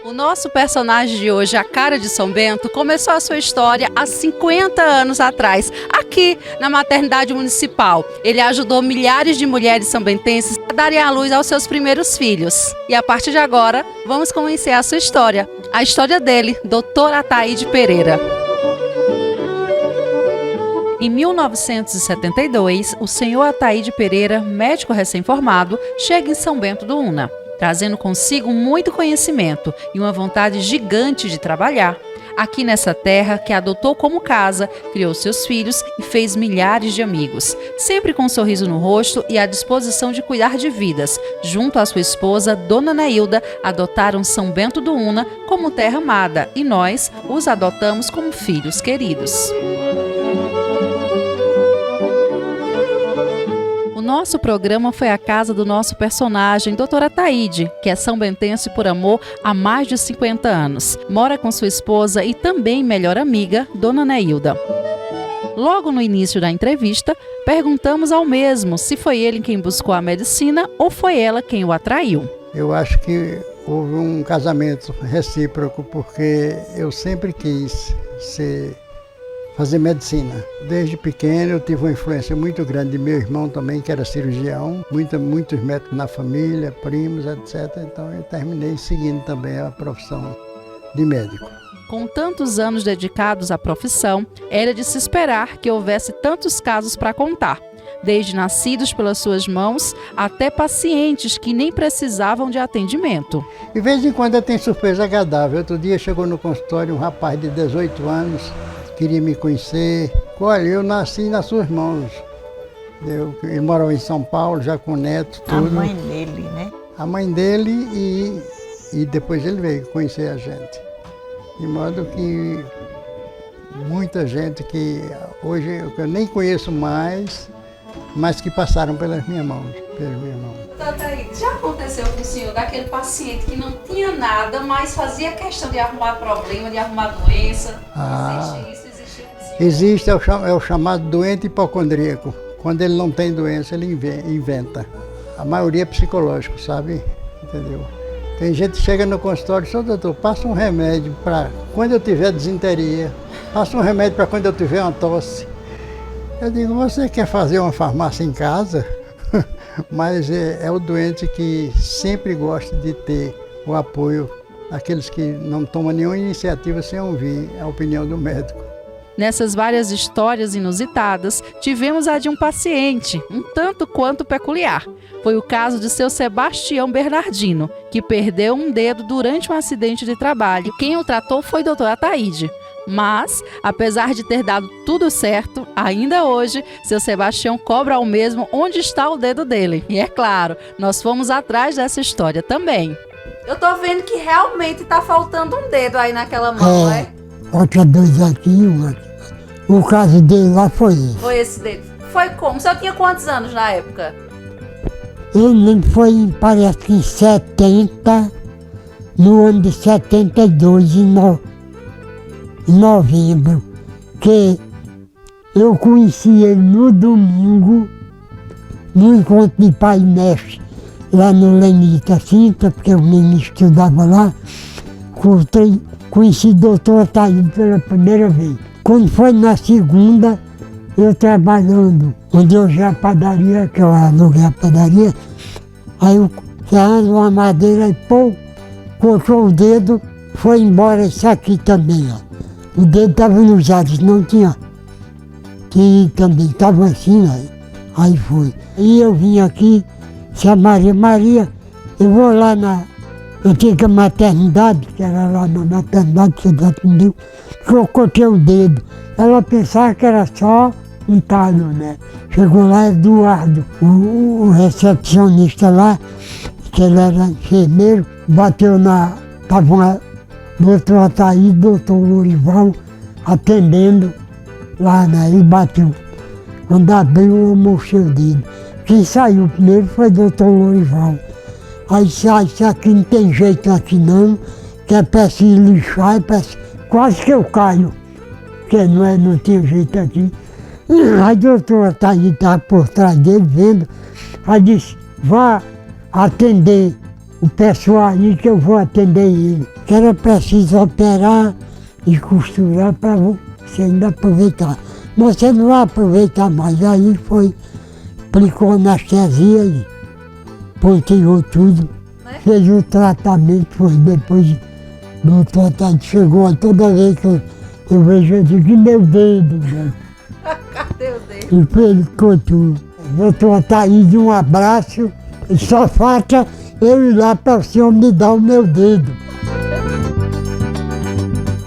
O nosso personagem de hoje, a cara de São Bento, começou a sua história há 50 anos atrás, aqui na maternidade municipal. Ele ajudou milhares de mulheres sambentenses a darem à luz aos seus primeiros filhos. E a partir de agora, vamos conhecer a sua história. A história dele, Dr. Ataíde Pereira. Em 1972, o senhor Ataíde Pereira, médico recém-formado, chega em São Bento do Una, trazendo consigo muito conhecimento e uma vontade gigante de trabalhar. Aqui nessa terra que adotou como casa, criou seus filhos e fez milhares de amigos, sempre com um sorriso no rosto e à disposição de cuidar de vidas. Junto à sua esposa, Dona Neilda, adotaram São Bento do Una como terra amada e nós os adotamos como filhos queridos. O nosso programa foi a casa do nosso personagem, Dr. Ataíde, que é sambentense por amor há mais de 50 anos. Mora com sua esposa e também melhor amiga, Dona Neilda. Logo no início da entrevista, perguntamos ao mesmo se foi ele quem buscou a medicina ou foi ela quem o atraiu. Eu acho que houve um casamento recíproco, porque eu sempre quis fazer medicina. Desde pequeno eu tive uma influência muito grande de meu irmão também, que era cirurgião, muitos médicos na família, primos, etc. Então eu terminei seguindo também a profissão de médico. Com tantos anos dedicados à profissão, era de se esperar que houvesse tantos casos para contar, desde nascidos pelas suas mãos até pacientes que nem precisavam de atendimento. De vez em quando tem surpresa agradável. Outro dia chegou no consultório um rapaz de 18 anos, queria me conhecer. Olha, eu nasci nas suas mãos. Ele morava em São Paulo, já com neto, tudo. A mãe dele, né? A mãe dele e depois ele veio conhecer a gente. De modo que muita gente que hoje eu nem conheço mais, mas que passaram pelas minhas mãos. Já aconteceu com o senhor daquele paciente que não tinha nada, mas fazia questão de arrumar problema, de arrumar doença? Existe isso? Existe, é o chamado doente hipocondríaco. Quando ele não tem doença, ele inventa. A maioria é psicológico, sabe? Entendeu? Tem gente que chega no consultório e diz: doutor, passa um remédio para quando eu tiver disenteria, passa um remédio para quando eu tiver uma tosse. Eu digo: você quer fazer uma farmácia em casa? Mas é o doente que sempre gosta de ter o apoio daqueles que não tomam nenhuma iniciativa sem ouvir a opinião do médico. Nessas várias histórias inusitadas, tivemos a de um paciente, um tanto quanto peculiar. Foi o caso de seu Sebastião Bernardino, que perdeu um dedo durante um acidente de trabalho. Quem o tratou foi o Dr. Ataíde. Mas, apesar de ter dado tudo certo, ainda hoje, seu Sebastião cobra ao mesmo onde está o dedo dele. E é claro, nós fomos atrás dessa história também. Eu tô vendo que realmente tá faltando um dedo aí naquela mão, né? Outra dois aqui, o caso dele lá foi esse. Foi esse dedo. Foi como? O senhor tinha quantos anos na época? Ele foi, parece que em 70, no ano de 72, em novembro, que eu conheci ele no domingo, no encontro de pai e mestre, lá no Lenita Cinta, porque o menino estudava lá, conheci o doutor Ataíde pela primeira vez. Quando foi na segunda, eu trabalhando, onde eu já padaria, que eu aluguei a padaria, aí eu fiz uma madeira e cortou o dedo, foi embora isso aqui também, ó. O dedo estava nos ares, não tinha, que também estava assim, aí foi. E eu vim aqui, disse a Maria, eu vou lá na antiga maternidade, que era lá na maternidade, que você já entendeu, que eu cortei o dedo. Ela pensava que era só um talho, né? Chegou lá Eduardo, o recepcionista lá, que ele era enfermeiro, bateu tava doutor Ataíde, doutor Lourival, atendendo lá, né? E bateu. Quando abriu, eu murchei o dedo. Quem saiu primeiro foi doutor Lourival. Aí isso aqui não tem jeito aqui não, que é para se lixar, quase que eu caio, porque não tinha jeito aqui. Aí o doutor Ataíde estava por trás dele vendo, aí disse: vá atender o pessoal aí que eu vou atender ele. Que era preciso operar e costurar para você ainda aproveitar. Você não vai aproveitar mais. Aí foi, aplicou anestesia e ponteou tudo. Fez o tratamento, foi depois do tratamento. Chegou toda vez que eu vejo, eu digo, e meu dedo, né? Cadê o dedo? E foi ele que contou. Doutor Ataíde, um abraço. E só falta eu ir lá para o senhor me dar o meu dedo.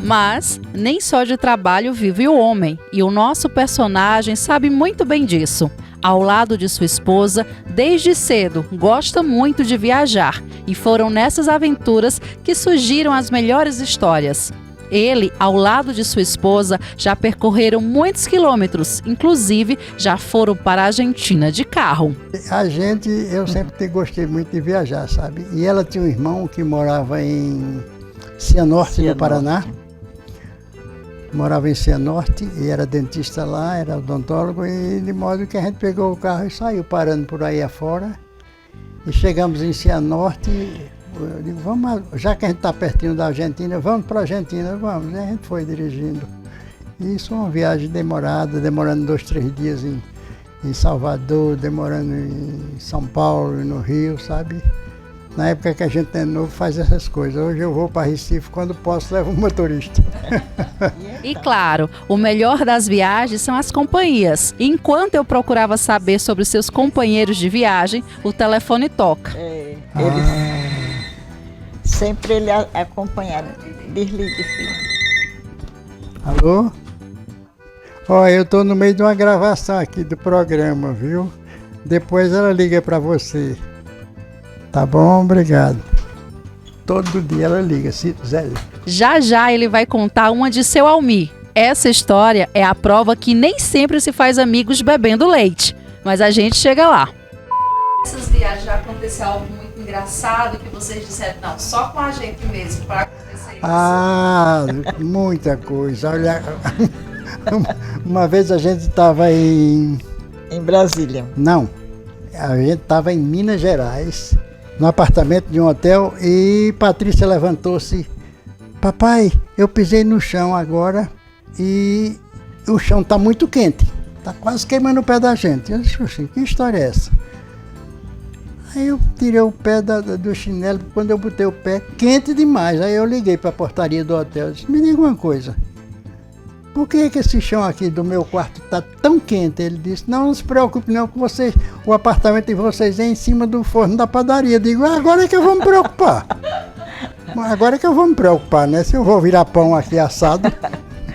Mas nem só de trabalho vive o homem, e o nosso personagem sabe muito bem disso. Ao lado de sua esposa, desde cedo, gosta muito de viajar, e foram nessas aventuras que surgiram as melhores histórias. Ele, ao lado de sua esposa, já percorreram muitos quilômetros, inclusive já foram para a Argentina de carro. Eu sempre gostei muito de viajar, sabe? E ela tinha um irmão que morava em Cianorte, no Paraná. Morava em Cianorte e era dentista lá, era odontólogo, e de modo que a gente pegou o carro e saiu parando por aí afora. E chegamos em Cianorte. Eu digo, vamos, já que a gente está pertinho da Argentina, vamos para a Argentina, vamos. E a gente foi dirigindo. E isso é uma viagem demorada, demorando 2, 3 dias em Salvador, demorando em São Paulo, no Rio, sabe? Na época que a gente é novo, faz essas coisas. Hoje eu vou para Recife, quando posso, levo um motorista. E claro, o melhor das viagens são as companhias. E enquanto eu procurava saber sobre os seus companheiros de viagem, o telefone toca. Sempre ele acompanhado. Desligue, filho. Alô? Ó, eu estou no meio de uma gravação aqui do programa, viu? Depois ela liga para você. Tá bom? Obrigado. Todo dia ela liga, Zé. Já já ele vai contar uma de seu Almir. Essa história é a prova que nem sempre se faz amigos bebendo leite. Mas a gente chega lá. Essas viagens já aconteceu algo muito engraçado que vocês disseram, não, só com a gente mesmo para acontecer isso? Ah, muita coisa. Olha, uma vez a gente estava em Brasília. Não, a gente estava em Minas Gerais, no apartamento de um hotel, e Patrícia levantou-se. Papai, eu pisei no chão agora e o chão está muito quente. Está quase queimando o pé da gente. Eu disse assim, que história é essa? Aí eu tirei o pé do chinelo, quando eu botei o pé, quente demais. Aí eu liguei para a portaria do hotel e disse, me diga uma coisa. Por que esse chão aqui do meu quarto está tão quente? Ele disse, não se preocupe não, que vocês, o apartamento de vocês é em cima do forno da padaria. Eu digo, agora é que eu vou me preocupar. Agora é que eu vou me preocupar, né? Se eu vou virar pão aqui assado,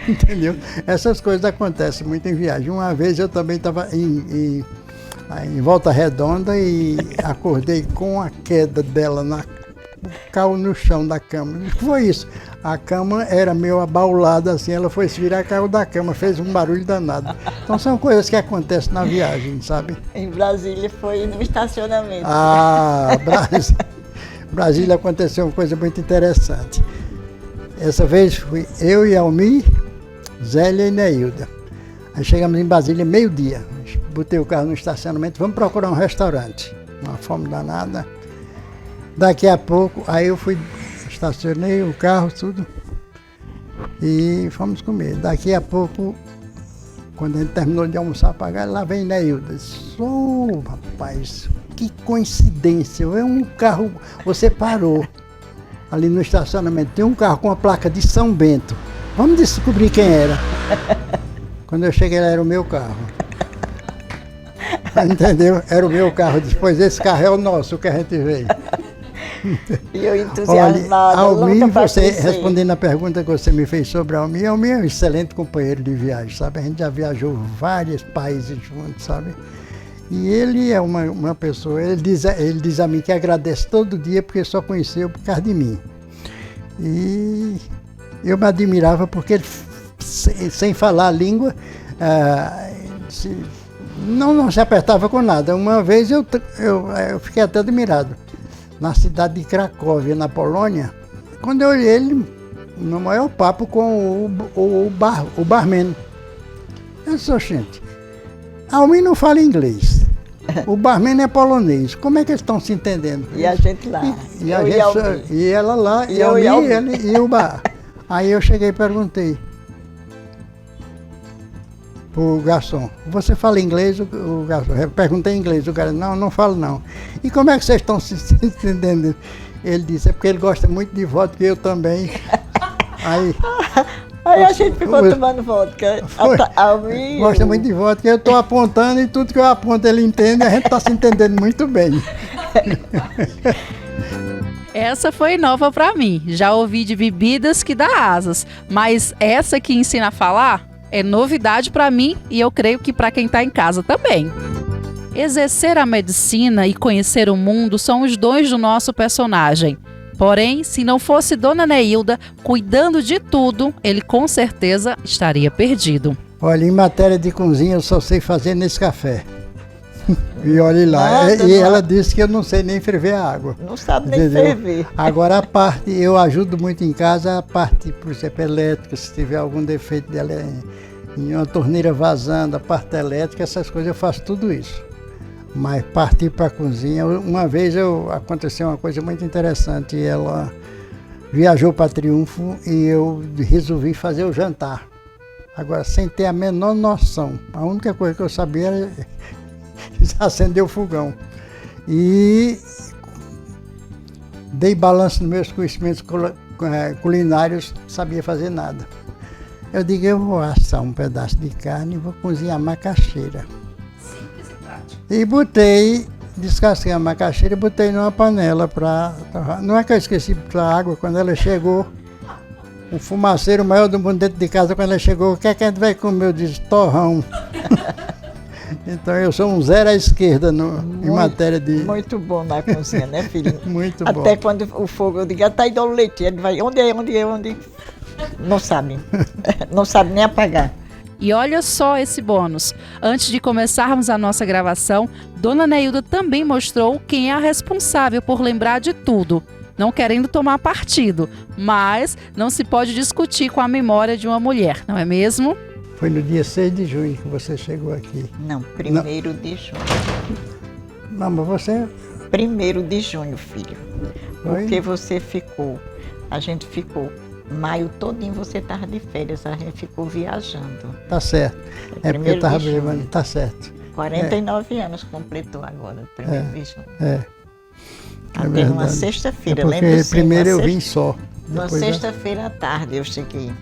entendeu? Essas coisas acontecem muito em viagem. Uma vez eu também estava em Volta Redonda e acordei com a queda dela, caiu no chão da cama. O que foi isso? A cama era meio abaulada assim, ela foi se virar, caiu da cama, fez um barulho danado. Então são coisas que acontecem na viagem, sabe? Em Brasília foi no estacionamento. Ah, Brasília aconteceu uma coisa muito interessante. Essa vez fui eu e Almir, Zélia e Neilda. Aí chegamos em Brasília meio-dia, botei o carro no estacionamento, vamos procurar um restaurante. Uma fome danada. Daqui a pouco, aí eu fui, estacionei o carro, tudo, e fomos comer. Daqui a pouco, quando a gente terminou de almoçar, pagar, lá vem Neilda. Rapaz, que coincidência, é um carro, você parou ali no estacionamento, tem um carro com a placa de São Bento. Vamos descobrir quem era. Quando eu cheguei lá, era o meu carro. Entendeu? Era o meu carro. Depois, esse carro é o nosso, que a gente veio. E eu entusiasmada, Almir, você, conhecer. respondendo a pergunta que você me fez sobre Almir é um excelente companheiro de viagem, sabe? A gente já viajou vários países juntos, sabe? E ele é uma pessoa, ele diz a mim que agradece todo dia porque só conheceu por causa de mim. E eu me admirava porque ele, sem falar a língua, não se apertava com nada. Uma vez eu fiquei até admirado. Na cidade de Cracóvia, na Polônia, quando eu olhei ele no maior papo com o barman. Eu disse, gente, Almir não fala inglês. O barman é polonês. Como é que eles estão se entendendo? E a gente lá. E ela lá, E eu ia ouvir. ele e o bar. Aí eu cheguei e perguntei pro garçom, você fala inglês? O garçom, eu perguntei em inglês, o cara, não falo não. E como é que vocês estão se entendendo? Ele disse, é porque ele gosta muito de vodka e eu também. Aí a gente ficou tomando vodka. Gosta muito de vodka, eu estou apontando e tudo que eu aponto ele entende, a gente está se entendendo muito bem. Essa foi nova pra mim. Já ouvi de bebidas que dá asas, mas essa que ensina a falar é novidade pra mim e eu creio que pra quem tá em casa também. Exercer a medicina e conhecer o mundo são os dons do nosso personagem. Porém, se não fosse Dona Neilda cuidando de tudo, ele com certeza estaria perdido. Olha, em matéria de cozinha eu só sei fazer nesse café. E olhe lá, ela disse que eu não sei nem ferver a água. Não sabe nem ferver. Agora a parte, eu ajudo muito em casa, a parte, por exemplo, elétrica, se tiver algum defeito dela em uma torneira vazando, a parte elétrica, essas coisas eu faço tudo isso. Mas partir para a cozinha, uma vez aconteceu uma coisa muito interessante, ela viajou para Triunfo e eu resolvi fazer o jantar. Agora, sem ter a menor noção, a única coisa que eu sabia era acender o fogão. E dei balanço nos meus conhecimentos culinários, não sabia fazer nada. Eu digo, eu vou assar um pedaço de carne e vou cozinhar macaxeira. Simples e prático. E descasquei a macaxeira e botei numa panela para torrar. Não é que eu esqueci de botar água, quando ela chegou, o fumaceiro maior do mundo dentro de casa, quando ela chegou, o que é que a gente vai comer? Eu disse, torrão. Então eu sou um zero à esquerda em matéria de... Muito bom na cozinha, né, filho? Muito bom. Até quando o fogo, eu digo, tá aí do leite, ele vai, onde é? Não sabe. Não sabe nem apagar. E olha só esse bônus. Antes de começarmos a nossa gravação, Dona Neilda também mostrou quem é a responsável por lembrar de tudo. Não querendo tomar partido, mas não se pode discutir com a memória de uma mulher, não é mesmo? Foi no dia 6 de junho que você chegou aqui. Não, 1º de junho. Não, mas você... 1º de junho, filho. Foi? Porque a gente ficou. Maio todinho você estava de férias, a gente ficou viajando. Tá certo. É porque eu estava lembrando, tá certo. 49 anos completou agora, 1º de junho. Até numa sexta-feira, porque lembro sim. Primeiro eu vim só. Numa sexta-feira à tarde eu cheguei.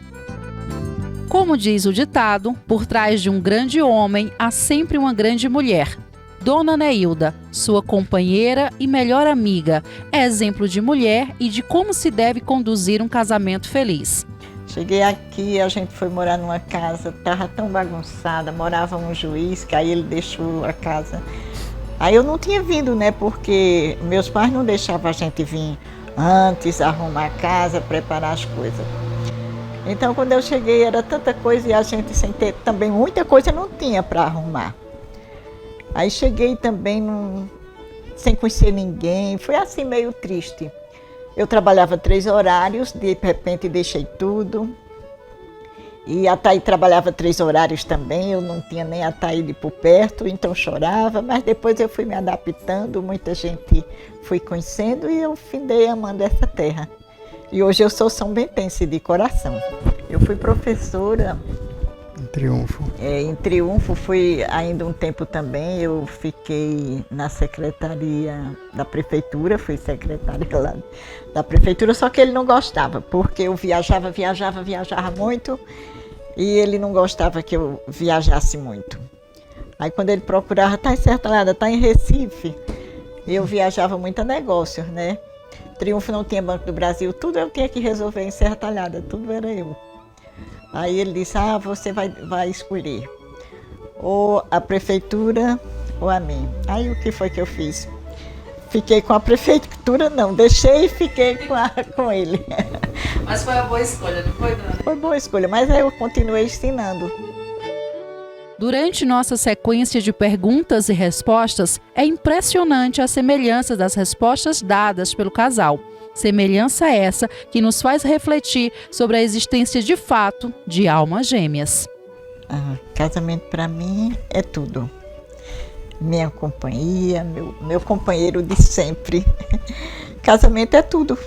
Como diz o ditado, por trás de um grande homem há sempre uma grande mulher. Dona Neilda, sua companheira e melhor amiga, é exemplo de mulher e de como se deve conduzir um casamento feliz. Cheguei aqui, a gente foi morar numa casa, estava tão bagunçada, morava um juiz, que aí ele deixou a casa. Aí eu não tinha vindo, né, porque meus pais não deixavam a gente vir antes, arrumar a casa, preparar as coisas. Então quando eu cheguei era tanta coisa e a gente sem ter também muita coisa não tinha para arrumar. Aí cheguei também sem conhecer ninguém, foi assim meio triste. Eu trabalhava 3 horários, de repente deixei tudo. E a Thaí trabalhava 3 horários também, eu não tinha nem a Thaí por perto, então chorava, mas depois eu fui me adaptando, muita gente fui conhecendo e eu findei amando essa terra. E hoje eu sou são-bentense de coração. Eu fui professora em Triunfo. Em Triunfo fui ainda um tempo também, eu fiquei na secretaria da prefeitura, fui secretária lá da prefeitura, só que ele não gostava, porque eu viajava muito e ele não gostava que eu viajasse muito. Aí quando ele procurava, tá em Sertalhada, tá em Recife, eu viajava muito a negócios, né? Triunfo não tinha Banco do Brasil, tudo eu tinha que resolver em Sertalhada, tudo era eu. Aí ele disse, você vai escolher ou a prefeitura ou a mim. Aí o que foi que eu fiz? Fiquei com a prefeitura, não, deixei e fiquei com ele. Mas foi uma boa escolha, não foi, Dona? Foi boa escolha, mas aí eu continuei ensinando. Durante nossa sequência de perguntas e respostas, é impressionante a semelhança das respostas dadas pelo casal. Semelhança essa que nos faz refletir sobre a existência de fato de almas gêmeas. Casamento para mim é tudo. minha companhia, meu companheiro de sempre. Casamento é tudo.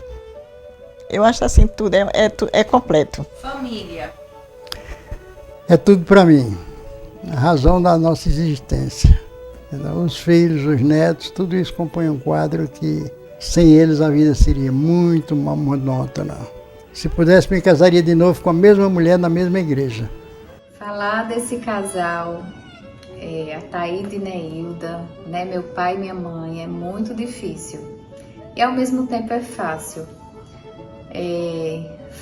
Eu acho assim, tudo é completo. Família. É tudo para mim, a razão da nossa existência. Os filhos, os netos, tudo isso compõe um quadro que sem eles a vida seria muito monótona. Se pudesse, me casaria de novo com a mesma mulher na mesma igreja. Falar desse casal, a Ataíde e Neilda, né, meu pai e minha mãe, é muito difícil. E ao mesmo tempo é fácil.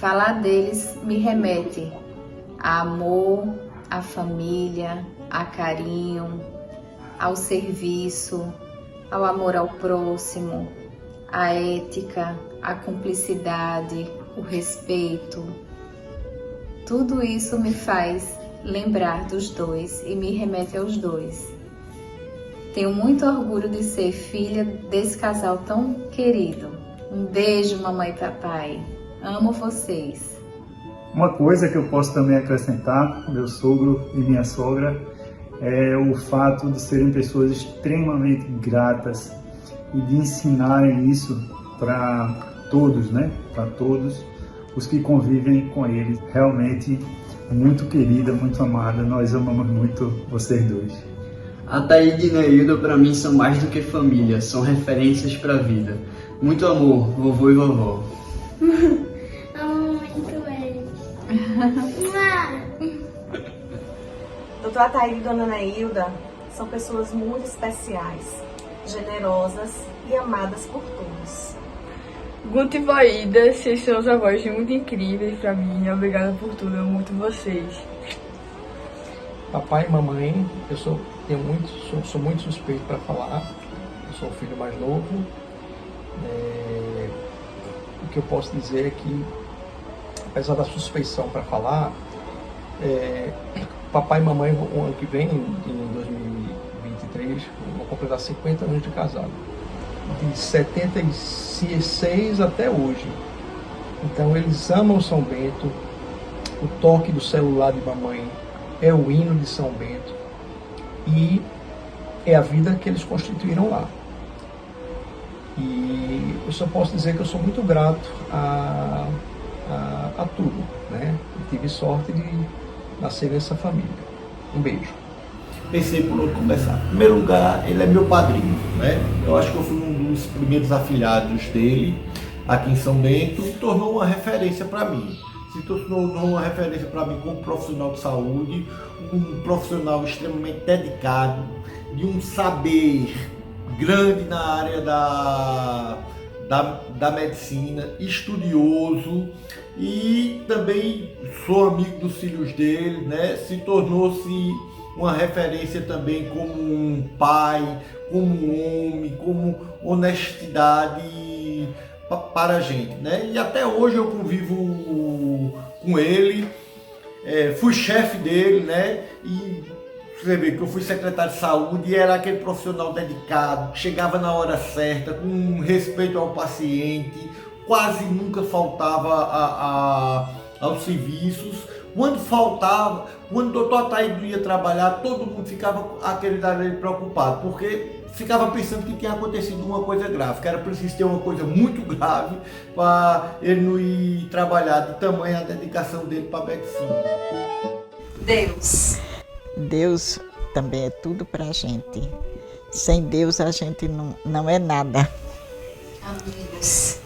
Falar deles me remete a amor, a família, a carinho, ao serviço, ao amor ao próximo, a ética, a cumplicidade, o respeito. Tudo isso me faz lembrar dos dois e me remete aos dois. Tenho muito orgulho de ser filha desse casal tão querido. Um beijo, mamãe e papai. Amo vocês. Uma coisa que eu posso também acrescentar, meu sogro e minha sogra, é o fato de serem pessoas extremamente gratas e de ensinarem isso para todos, né? Para todos os que convivem com eles. Realmente muito querida, muito amada, nós amamos muito vocês dois. Ataíde e Neilda para mim são mais do que família, são referências para a vida. Muito amor, vovô e vovó. Amo muito ele. Doutora Ataíde e Dona Neilda são pessoas muito especiais, generosas e amadas por todos. Guto e Vaída, vocês são os avós muito incríveis pra mim. Obrigada por tudo, eu amo muito vocês. Papai e mamãe, eu sou muito suspeito para falar. Eu sou o filho mais novo. O que eu posso dizer é que, apesar da suspeição para falar, papai e mamãe, o ano que vem, em 2023, vão completar 50 anos de casado. De 76 até hoje. Então eles amam São Bento. O toque do celular de mamãe é o hino de São Bento. E é a vida que eles constituíram lá. E eu só posso dizer que eu sou muito grato a tudo, né? Eu tive sorte de nascer nessa família. Um beijo. Pensei por onde começar. Em primeiro lugar, ele é meu padrinho, né? Eu acho que eu fui um dos primeiros afilhados dele aqui em São Bento e tornou uma referência para mim. Se tornou uma referência para mim como profissional de saúde, um profissional extremamente dedicado, de um saber grande na área da medicina, estudioso, e também sou amigo dos filhos dele, né? Se tornou-se uma referência também como um pai, como um homem, como honestidade para a gente, né? E até hoje eu convivo com ele, fui chefe dele, né? E você vê que eu fui secretário de saúde e era aquele profissional dedicado, que chegava na hora certa, com respeito ao paciente, quase nunca faltava aos serviços. Quando faltava, quando o doutor Ataíde ia trabalhar, todo mundo ficava preocupado, porque ficava pensando que tinha acontecido uma coisa grave, que era preciso ter uma coisa muito grave para ele não ir trabalhar, de tamanha a dedicação dele para a medicina. Deus também é tudo para a gente. Sem Deus a gente não é nada. Amigos.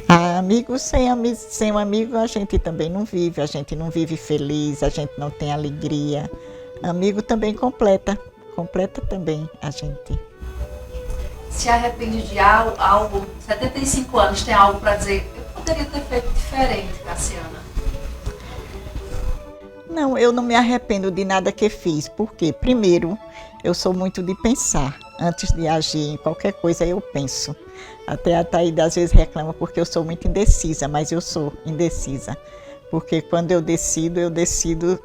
Amigos, sem um amigo a gente também não vive feliz, a gente não tem alegria. Amigo também completa também a gente. Se arrepende de algo, 75 anos, tem algo para dizer, eu poderia ter feito diferente, Cassiana? Não, eu não me arrependo de nada que fiz, porque primeiro eu sou muito de pensar. Antes de agir em qualquer coisa eu penso. Até a Ataíde às vezes reclama porque eu sou muito indecisa, mas eu sou indecisa. Porque quando eu decido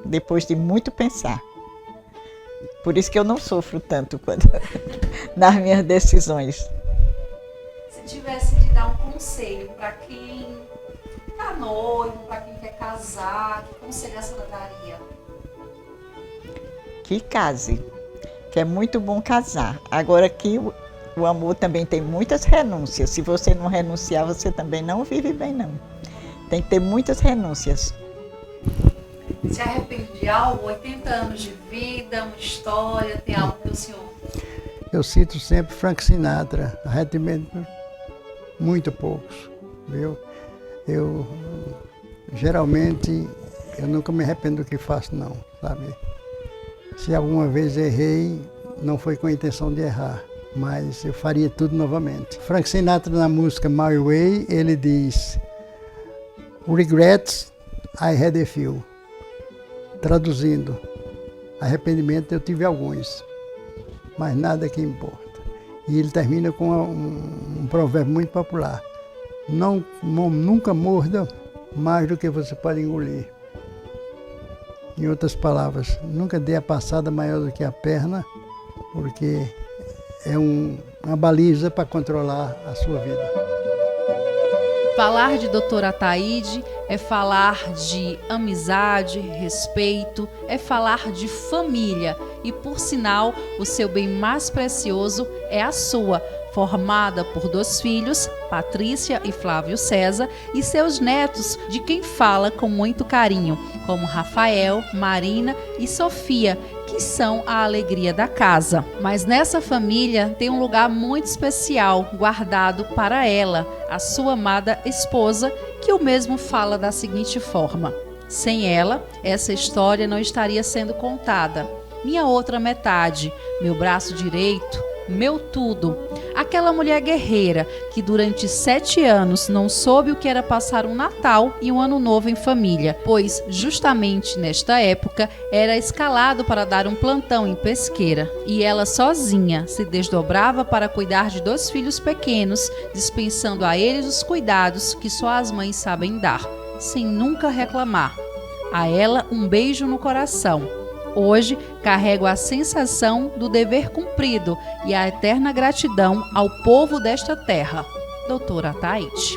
depois de muito pensar. Por isso que eu não sofro tanto nas minhas decisões. Se tivesse de dar um conselho para quem está noivo, para quem quer casar, que conselho a senhora daria? Que case que é muito bom casar. Agora que o amor também tem muitas renúncias. Se você não renunciar, você também não vive bem, não. Tem que ter muitas renúncias. Se arrepende de algo? 80 anos de vida, uma história, tem algo que o senhor... Eu cito sempre Frank Sinatra, arrependimento muito poucos, viu? Eu, geralmente, eu nunca me arrependo do que faço, não, sabe? Se alguma vez errei, não foi com a intenção de errar, mas eu faria tudo novamente. Frank Sinatra, na música My Way, ele diz: Regrets, I had a few. Traduzindo, arrependimento eu tive alguns, mas nada que importa. E ele termina com um provérbio muito popular: nunca morda mais do que você pode engolir. Em outras palavras, nunca dê a passada maior do que a perna, porque é uma baliza para controlar a sua vida. Falar de doutora Ataíde é falar de amizade, respeito, é falar de família. E, por sinal, o seu bem mais precioso é a sua, formada por 2 filhos, Patrícia e Flávio César, e seus netos, de quem fala com muito carinho, como Rafael, Marina e Sofia, que são a alegria da casa. Mas nessa família tem um lugar muito especial guardado para ela, a sua amada esposa, que o mesmo fala da seguinte forma: sem ela, essa história não estaria sendo contada. Minha outra metade, meu braço direito, meu tudo. Aquela mulher guerreira que durante 7 anos não soube o que era passar um Natal e um Ano Novo em família, pois justamente nesta época era escalado para dar um plantão em Pesqueira. E ela sozinha se desdobrava para cuidar de 2 filhos pequenos, dispensando a eles os cuidados que só as mães sabem dar, sem nunca reclamar. A ela um beijo no coração. Hoje, carrego a sensação do dever cumprido e a eterna gratidão ao povo desta terra. Doutora Ataíde.